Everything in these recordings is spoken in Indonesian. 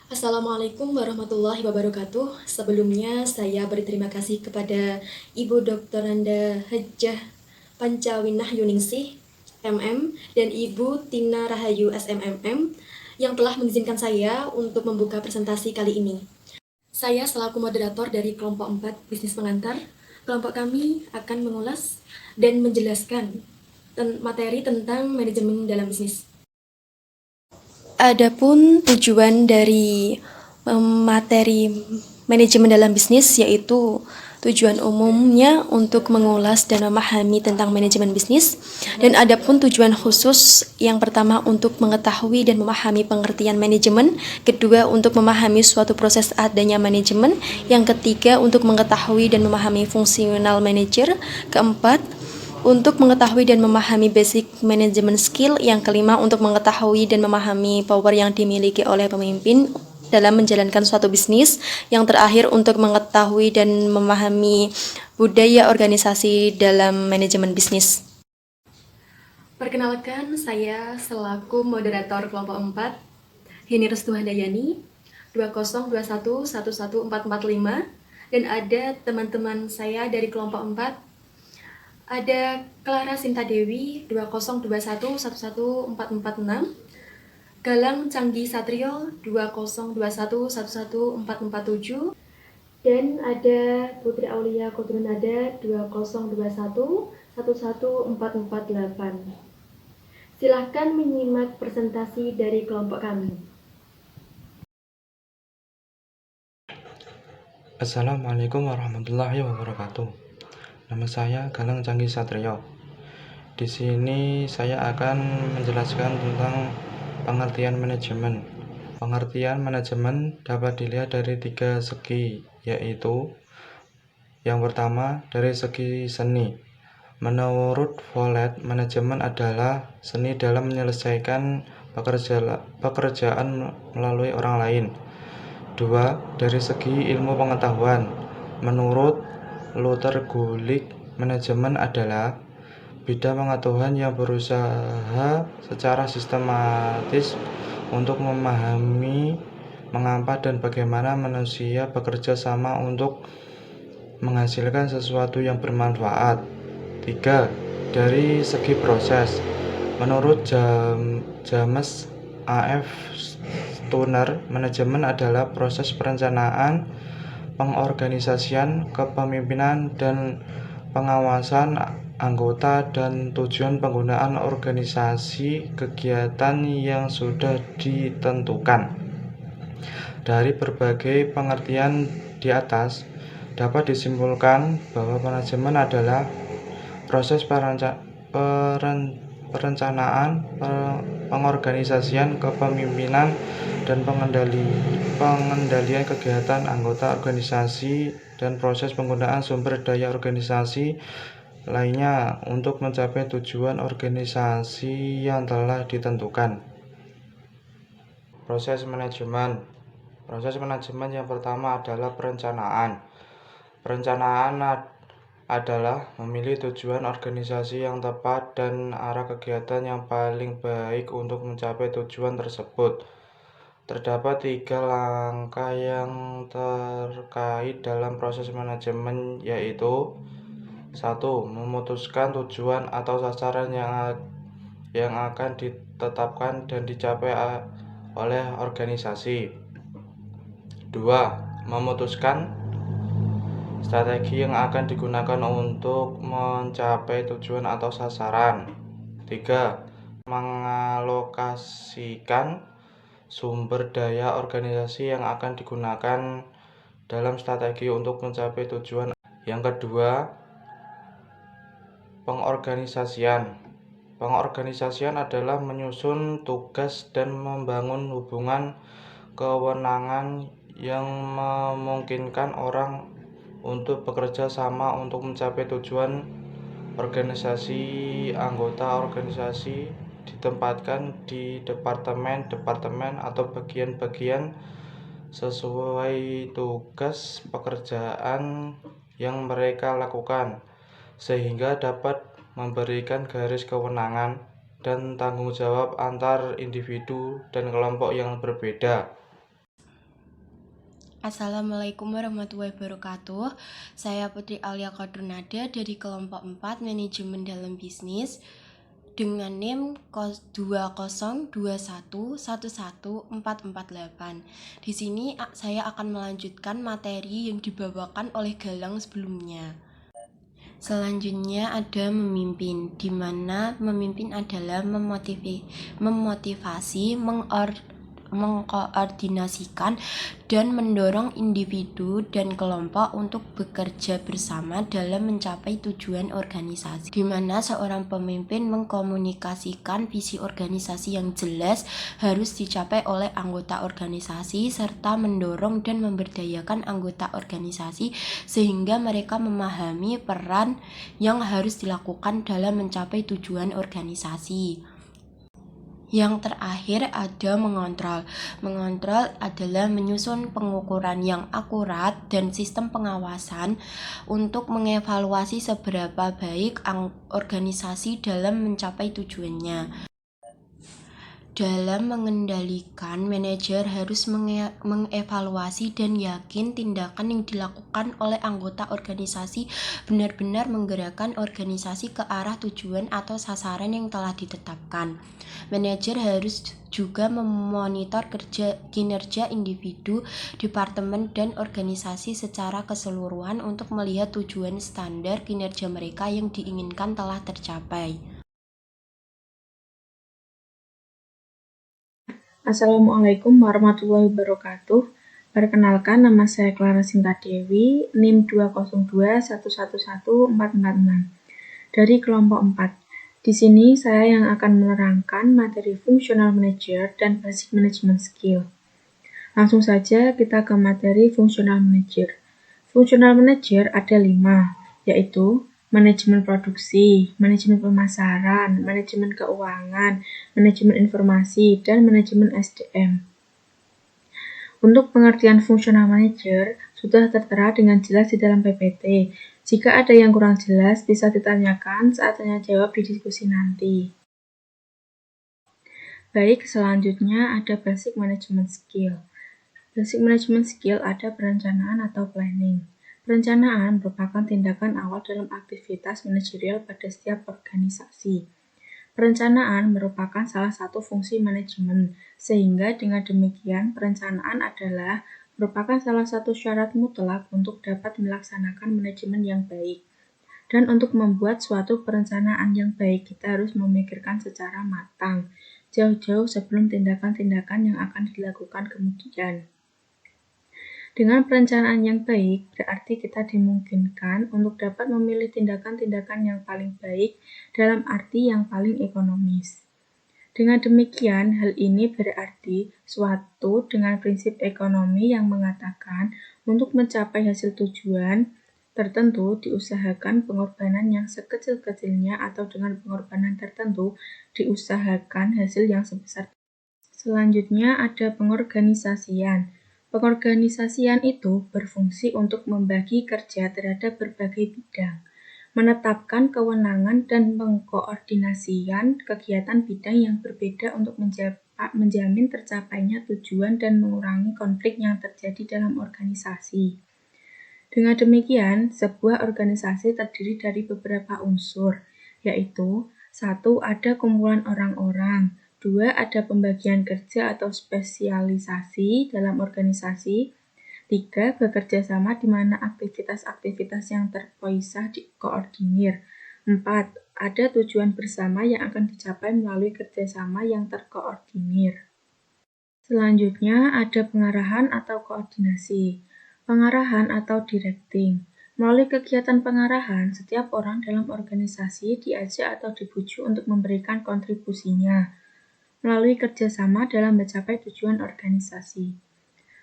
Assalamualaikum warahmatullahi wabarakatuh. Sebelumnya saya berterima kasih kepada Ibu Doktoranda Hajah Pancawinah Yuningsih, MM, dan Ibu Tina Rahayu SMMM yang telah mengizinkan saya untuk membuka presentasi kali ini. Saya selaku moderator dari kelompok 4 bisnis pengantar. Kelompok kami akan mengulas dan menjelaskan materi tentang manajemen dalam bisnis. Adapun tujuan dari materi manajemen dalam bisnis yaitu tujuan umumnya untuk mengulas dan memahami tentang manajemen bisnis, dan adapun tujuan khusus yang pertama untuk mengetahui dan memahami pengertian manajemen, kedua untuk memahami suatu proses adanya manajemen, yang ketiga untuk mengetahui dan memahami fungsional manajer, keempat untuk mengetahui dan memahami basic management skill, yang kelima untuk mengetahui dan memahami power yang dimiliki oleh pemimpin dalam menjalankan suatu bisnis, yang terakhir untuk mengetahui dan memahami budaya organisasi dalam manajemen bisnis. Perkenalkan, saya selaku moderator kelompok 4, Heni Restu Handayani, 2021-11445, dan ada teman-teman saya dari kelompok 4, ada Clara Sinta Dewi 2021-11446, Galang Canggi Satrio 2021-11447, dan ada Putri Aulia Kodronada 2021-11448. Silahkan menyimak presentasi dari kelompok kami. Assalamualaikum warahmatullahi wabarakatuh. Nama saya Galang Canggi Satrio. Di sini saya akan menjelaskan tentang pengertian manajemen. Pengertian manajemen dapat dilihat dari 3 segi, yaitu yang pertama dari segi seni. Menurut Follett, manajemen adalah seni dalam menyelesaikan pekerjaan melalui orang lain. 2. Dari segi ilmu pengetahuan. Menurut Luther Gulick, manajemen adalah bidang pengetahuan yang berusaha secara sistematis untuk memahami mengapa dan bagaimana manusia bekerja sama untuk menghasilkan sesuatu yang bermanfaat. 3. Dari segi proses. Menurut James A.F. Stoner, manajemen adalah proses perencanaan, pengorganisasian, kepemimpinan, dan pengawasan anggota dan tujuan penggunaan organisasi kegiatan yang sudah ditentukan. Dari berbagai pengertian di atas, dapat disimpulkan bahwa manajemen adalah proses perencanaan, pengorganisasian, kepemimpinan, dan pengendalian kegiatan anggota organisasi dan proses penggunaan sumber daya organisasi lainnya untuk mencapai tujuan organisasi yang telah ditentukan. Proses manajemen yang pertama adalah perencanaan. Perencanaan adalah memilih tujuan organisasi yang tepat dan arah kegiatan yang paling baik untuk mencapai tujuan tersebut. Terdapat 3 langkah yang terkait dalam proses manajemen, yaitu 1. Memutuskan tujuan atau sasaran yang akan ditetapkan dan dicapai oleh organisasi. 2. Memutuskan strategi yang akan digunakan untuk mencapai tujuan atau sasaran. 3. Mengalokasikan sumber daya organisasi yang akan digunakan dalam strategi untuk mencapai tujuan. Yang kedua, pengorganisasian. Pengorganisasian adalah menyusun tugas dan membangun hubungan kewenangan yang memungkinkan orang untuk bekerja sama untuk mencapai tujuan organisasi. Anggota organisasi ditempatkan di departemen atau bagian-bagian sesuai tugas pekerjaan yang mereka lakukan, sehingga dapat memberikan garis kewenangan dan tanggung jawab antar individu dan kelompok yang berbeda. Assalamualaikum warahmatullahi wabarakatuh. Saya Putri Alia Kodronada dari kelompok 4 Manajemen dalam Bisnis dengan NIM 202111448. Di sini saya akan melanjutkan materi yang dibawakan oleh Galang sebelumnya. Selanjutnya ada memimpin, di mana memimpin adalah memotivasi, mengkoordinasikan, dan mendorong individu dan kelompok untuk bekerja bersama dalam mencapai tujuan organisasi, di mana seorang pemimpin mengkomunikasikan visi organisasi yang jelas harus dicapai oleh anggota organisasi, serta mendorong dan memberdayakan anggota organisasi sehingga mereka memahami peran yang harus dilakukan dalam mencapai tujuan organisasi. Yang terakhir ada mengontrol. Mengontrol adalah menyusun pengukuran yang akurat dan sistem pengawasan untuk mengevaluasi seberapa baik organisasi dalam mencapai tujuannya. Dalam mengendalikan, manajer harus mengevaluasi dan yakin tindakan yang dilakukan oleh anggota organisasi benar-benar menggerakkan organisasi ke arah tujuan atau sasaran yang telah ditetapkan. Manajer harus juga memonitor kinerja individu, departemen, dan organisasi secara keseluruhan untuk melihat tujuan standar kinerja mereka yang diinginkan telah tercapai. Assalamualaikum warahmatullahi wabarakatuh. Perkenalkan, nama saya Clara Sinta Dewi, NIM 202111446 dari kelompok 4. Di sini saya yang akan menerangkan materi Functional Manager dan Basic Management Skill. Langsung saja kita ke materi Functional Manager. Functional Manager ada 5, yaitu manajemen produksi, manajemen pemasaran, manajemen keuangan, manajemen informasi, dan manajemen SDM. Untuk pengertian Functional Manager sudah tertera dengan jelas di dalam PPT. Jika ada yang kurang jelas, bisa ditanyakan saat tanya jawab di diskusi nanti. Baik, selanjutnya ada Basic Management Skill. Basic Management Skill ada perencanaan atau planning. Perencanaan merupakan tindakan awal dalam aktivitas manajerial pada setiap organisasi. Perencanaan merupakan salah satu fungsi manajemen, sehingga dengan demikian perencanaan adalah merupakan salah satu syarat mutlak untuk dapat melaksanakan manajemen yang baik. Dan untuk membuat suatu perencanaan yang baik, kita harus memikirkan secara matang, jauh-jauh sebelum tindakan-tindakan yang akan dilakukan kemudian. Dengan perencanaan yang baik, berarti kita dimungkinkan untuk dapat memilih tindakan-tindakan yang paling baik dalam arti yang paling ekonomis. Dengan demikian, hal ini berarti suatu dengan prinsip ekonomi yang mengatakan untuk mencapai hasil tujuan tertentu diusahakan pengorbanan yang sekecil-kecilnya atau dengan pengorbanan tertentu diusahakan hasil yang sebesar. Selanjutnya ada pengorganisasian. Pengorganisasian itu berfungsi untuk membagi kerja terhadap berbagai bidang, menetapkan kewenangan dan mengkoordinasikan kegiatan bidang yang berbeda untuk menjamin tercapainya tujuan dan mengurangi konflik yang terjadi dalam organisasi. Dengan demikian, sebuah organisasi terdiri dari beberapa unsur, yaitu 1. Ada kumpulan orang-orang, 2. Ada pembagian kerja atau spesialisasi dalam organisasi, 3. Bekerja sama di mana aktivitas-aktivitas yang terpisah dikoordinir, 4. Ada tujuan bersama yang akan dicapai melalui kerjasama yang terkoordinir. Selanjutnya ada pengarahan atau koordinasi. Pengarahan atau directing. Melalui kegiatan pengarahan, setiap orang dalam organisasi diajak atau dibujuk untuk memberikan kontribusinya melalui kerjasama dalam mencapai tujuan organisasi.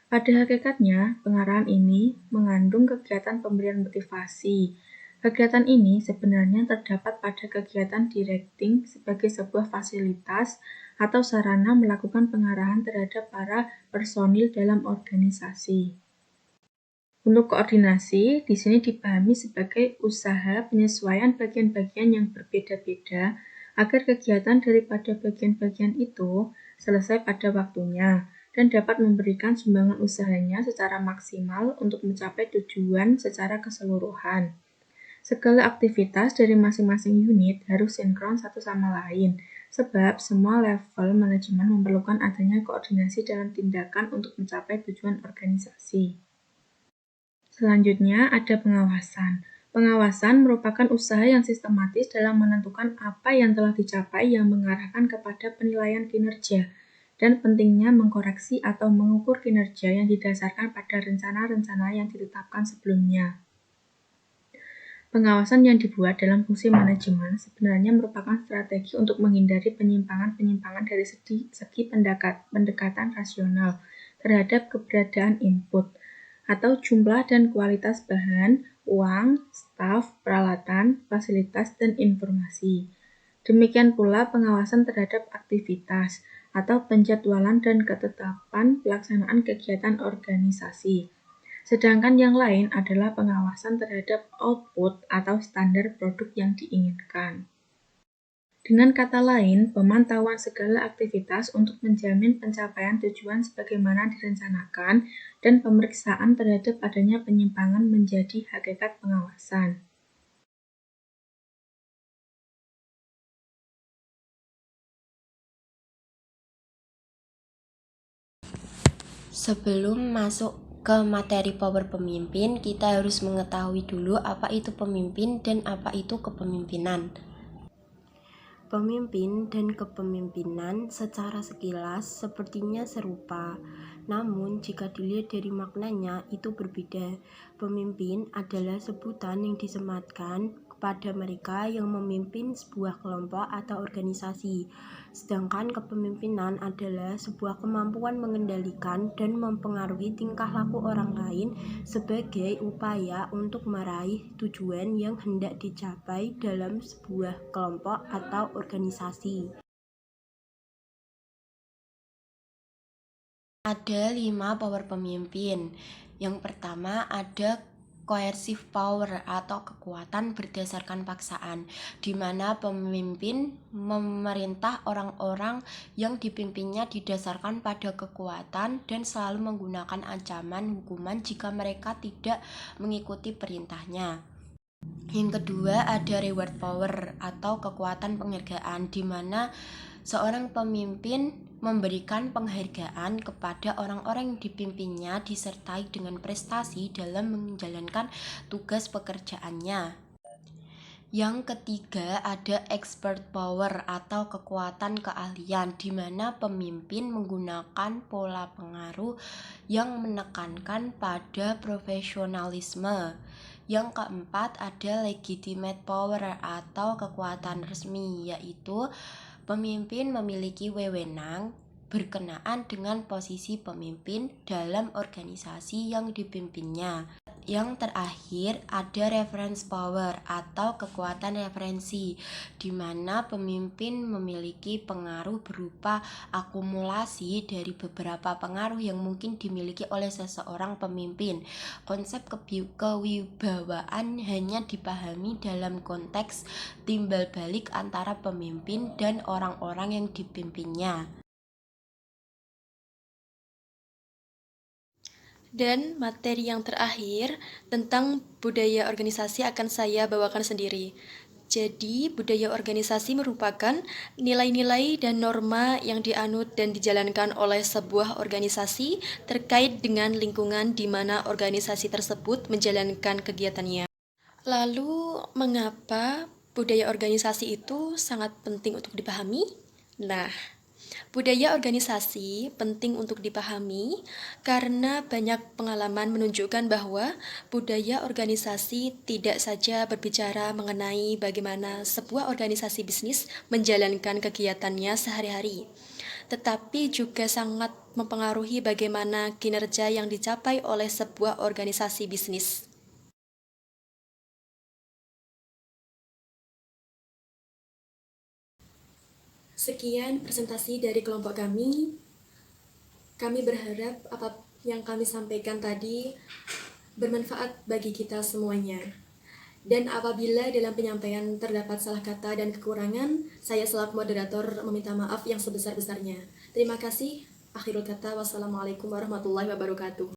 Pada hakikatnya, pengarahan ini mengandung kegiatan pemberian motivasi. Kegiatan ini sebenarnya terdapat pada kegiatan directing sebagai sebuah fasilitas atau sarana melakukan pengarahan terhadap para personil dalam organisasi. Untuk koordinasi, di sini dipahami sebagai usaha penyesuaian bagian-bagian yang berbeda-beda agar kegiatan daripada bagian-bagian itu selesai pada waktunya, dan dapat memberikan sumbangan usahanya secara maksimal untuk mencapai tujuan secara keseluruhan. Segala aktivitas dari masing-masing unit harus sinkron satu sama lain, sebab semua level manajemen memerlukan adanya koordinasi dalam tindakan untuk mencapai tujuan organisasi. Selanjutnya ada pengawasan. Pengawasan merupakan usaha yang sistematis dalam menentukan apa yang telah dicapai yang mengarahkan kepada penilaian kinerja, dan pentingnya mengkoreksi atau mengukur kinerja yang didasarkan pada rencana-rencana yang ditetapkan sebelumnya. Pengawasan yang dibuat dalam fungsi manajemen sebenarnya merupakan strategi untuk menghindari penyimpangan-penyimpangan dari segi pendekatan rasional terhadap keberadaan input, atau jumlah dan kualitas bahan, uang, staf, peralatan, fasilitas, dan informasi. Demikian pula pengawasan terhadap aktivitas, atau penjadwalan dan ketetapan pelaksanaan kegiatan organisasi. Sedangkan yang lain adalah pengawasan terhadap output atau standar produk yang diinginkan. Dengan kata lain, pemantauan segala aktivitas untuk menjamin pencapaian tujuan sebagaimana direncanakan dan pemeriksaan terhadap adanya penyimpangan menjadi hakikat pengawasan. Sebelum masuk ke materi power pemimpin, kita harus mengetahui dulu apa itu pemimpin dan apa itu kepemimpinan. Pemimpin dan kepemimpinan secara sekilas sepertinya serupa, namun jika dilihat dari maknanya itu berbeda. Pemimpin adalah sebutan yang disematkan kepada mereka yang memimpin sebuah kelompok atau organisasi, sedangkan kepemimpinan adalah sebuah kemampuan mengendalikan dan mempengaruhi tingkah laku orang lain sebagai upaya untuk meraih tujuan yang hendak dicapai dalam sebuah kelompok atau organisasi. Ada 5 power pemimpin. Yang pertama ada coercive power atau kekuatan berdasarkan paksaan, di mana pemimpin memerintah orang-orang yang dipimpinnya didasarkan pada kekuatan dan selalu menggunakan ancaman hukuman jika mereka tidak mengikuti perintahnya. Yang kedua ada reward power atau kekuatan penghargaan, di mana seorang pemimpin memberikan penghargaan kepada orang-orang yang dipimpinnya disertai dengan prestasi dalam menjalankan tugas pekerjaannya. Yang ketiga ada expert power atau kekuatan keahlian, di mana pemimpin menggunakan pola pengaruh yang menekankan pada profesionalisme. Yang keempat ada legitimate power atau kekuatan resmi, yaitu pemimpin memiliki wewenang berkenaan dengan posisi pemimpin dalam organisasi yang dipimpinnya. Yang terakhir ada reference power atau kekuatan referensi, di mana pemimpin memiliki pengaruh berupa akumulasi dari beberapa pengaruh yang mungkin dimiliki oleh seseorang pemimpin. Konsep kewibawaan hanya dipahami dalam konteks timbal balik antara pemimpin dan orang-orang yang dipimpinnya. Dan materi yang terakhir tentang budaya organisasi akan saya bawakan sendiri. Jadi, budaya organisasi merupakan nilai-nilai dan norma yang dianut dan dijalankan oleh sebuah organisasi terkait dengan lingkungan di mana organisasi tersebut menjalankan kegiatannya. Lalu, mengapa budaya organisasi itu sangat penting untuk dipahami? Nah, budaya organisasi penting untuk dipahami karena banyak pengalaman menunjukkan bahwa budaya organisasi tidak saja berbicara mengenai bagaimana sebuah organisasi bisnis menjalankan kegiatannya sehari-hari, tetapi juga sangat mempengaruhi bagaimana kinerja yang dicapai oleh sebuah organisasi bisnis. Sekian presentasi dari kelompok kami. Kami berharap apa yang kami sampaikan tadi bermanfaat bagi kita semuanya. Dan apabila dalam penyampaian terdapat salah kata dan kekurangan, saya selaku moderator meminta maaf yang sebesar-besarnya. Terima kasih. Akhirul kata, wassalamualaikum warahmatullahi wabarakatuh.